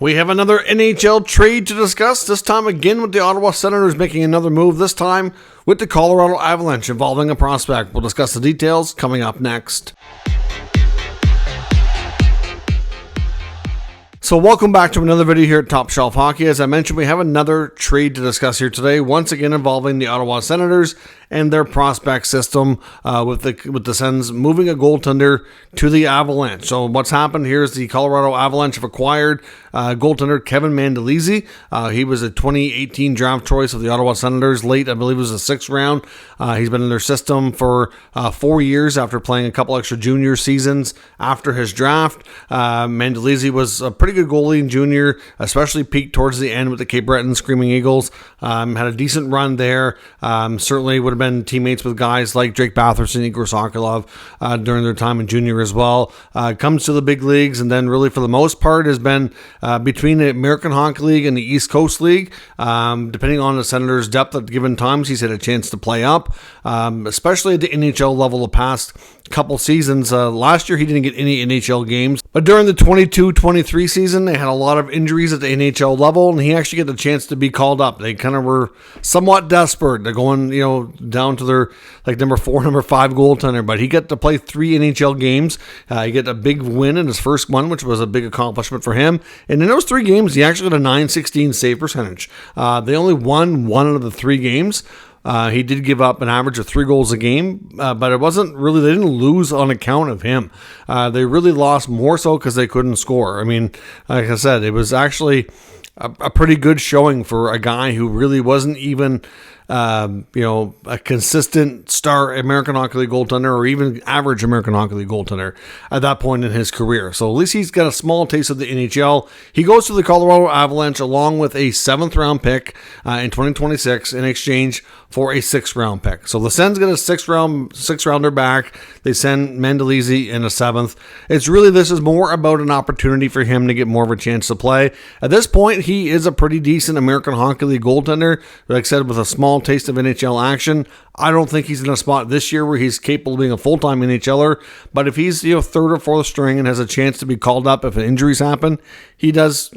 We have another NHL trade to discuss, this time again with the Ottawa Senators making another move, this time with the Colorado Avalanche involving a prospect. We'll discuss the details coming up next. So welcome back to another video here at Top Shelf Hockey. As I mentioned, we have another trade to discuss here today, once again involving the Ottawa Senators and their prospect system with the Sens moving a goaltender to the Avalanche. So what's happened here is the Colorado Avalanche have acquired goaltender Kevin Mandolese. He was a 2018 draft choice of the Ottawa Senators, late, I believe it was the 6th round. He's been in their system for 4 years after playing a couple extra junior seasons after his draft. Mandolese was a pretty good goalie in junior, especially peaked towards the end with the Cape Breton Screaming Eagles. Had a decent run there. Certainly would have been teammates with guys like Drake Batherson, Igor Sokolov during their time in junior as well. Comes to the big leagues, and then really for the most part has been between the American Hockey League and the East Coast League. Depending on the Senators' depth at given times, he's had a chance to play up, especially at the NHL level the past couple seasons. Last year he didn't get any NHL games, but during the 22-23 season they had a lot of injuries at the NHL level, and he actually got the chance to be called up. They kind of were somewhat desperate. They're going, down to their number 4, number 5 goaltender, but he got to play 3 NHL games. He got a big win in his first one, which was a big accomplishment for him. And in those 3 games, he actually had a .916 save percentage. They only won 1 out of the 3 games. He did give up an average of 3 goals a game, but it wasn't really, they didn't lose on account of him. They really lost more so because they couldn't score. I mean, like I said, it was actually a pretty good showing for a guy who really wasn't even a consistent star American Hockey League goaltender, or even average American Hockey League goaltender at that point in his career. So at least he's got a small taste of the NHL. He goes to the Colorado Avalanche along with a 7th round pick in 2026 in exchange for a 6th round pick. So the Sens get a 6th rounder back. They send Mandolese in a 7th. This is more about an opportunity for him to get more of a chance to play. At this point, he is a pretty decent American Hockey League goaltender. Like I said, with a small taste of NHL action. I don't think he's in a spot this year where he's capable of being a full-time NHLer, but if he's 3rd or 4th string and has a chance to be called up if injuries happen, he does,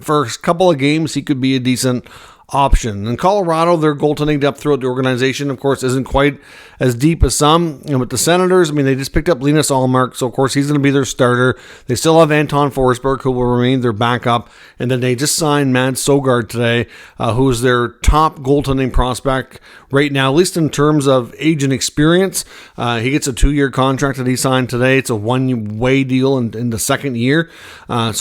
for a couple of games, he could be a decent option. In Colorado, their goaltending depth throughout the organization, of course, isn't quite as deep as some. And with the Senators, they just picked up Linus Ullmark, so of course he's going to be their starter. They still have Anton Forsberg, who will remain their backup. And then they just signed Mads Søgaard today, who is their top goaltending prospect right now, at least in terms of age and experience. He gets a 2-year contract that he signed today. It's a 1-way deal in the 2nd year. I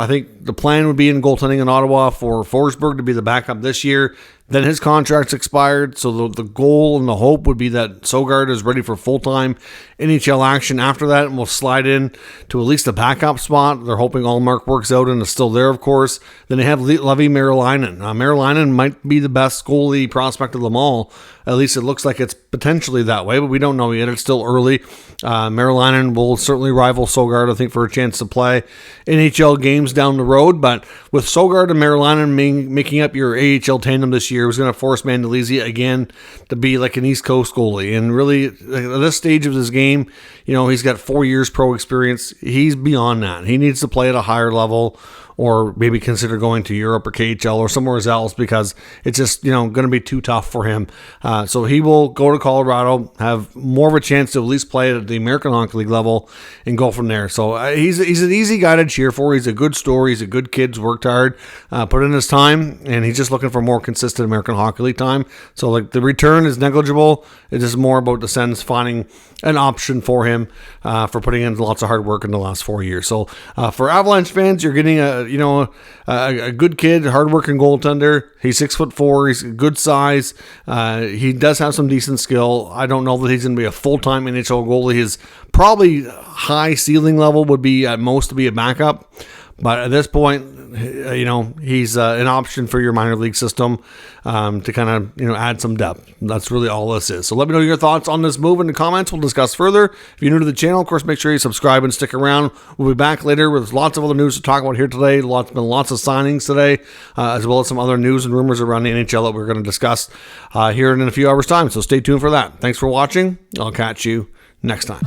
think the plan would be in goaltending in Ottawa for Forsberg to be the backup this year. Then his contract's expired, so the goal and the hope would be that Søgaard is ready for full-time NHL action after that, and will slide in to at least a backup spot. They're hoping Ullmark works out and is still there, of course. Then they have Levi Meriläinen. Meriläinen might be the best goalie prospect of them all. At least it looks like it's potentially that way, but we don't know yet. It's still early. Meriläinen will certainly rival Søgaard, I think, for a chance to play NHL games down the road. But with Søgaard and Meriläinen making up your AHL tandem this year, was going to force Mandolese again to be like an East Coast goalie. And really, at this stage of his game, he's got 4 years pro experience. He's beyond that. He needs to play at a higher level, or maybe consider going to Europe or KHL or somewhere else, because it's just, going to be too tough for him. So he will go to Colorado, have more of a chance to at least play at the American Hockey League level and go from there. So he's an easy guy to cheer for. He's a good story. He's a good kid. He's worked hard, put in his time, and he's just looking for more consistent American Hockey League time. So the return is negligible. It's just more about the Sens finding an option for him for putting in lots of hard work in the last 4 years. So for Avalanche fans, you're getting a good kid, hardworking goaltender. He's 6'4". He's a good size. He does have some decent skill. I don't know that he's going to be a full-time NHL goalie. His probably high ceiling level would be at most to be a backup. But at this point, he's an option for your minor league system to kind of, add some depth. That's really all this is. So let me know your thoughts on this move in the comments. We'll discuss further. If you're new to the channel, of course, make sure you subscribe and stick around. We'll be back later with lots of other news to talk about here today. Been lots of signings today, as well as some other news and rumors around the NHL that we're going to discuss here in a few hours' time. So stay tuned for that. Thanks for watching. I'll catch you next time.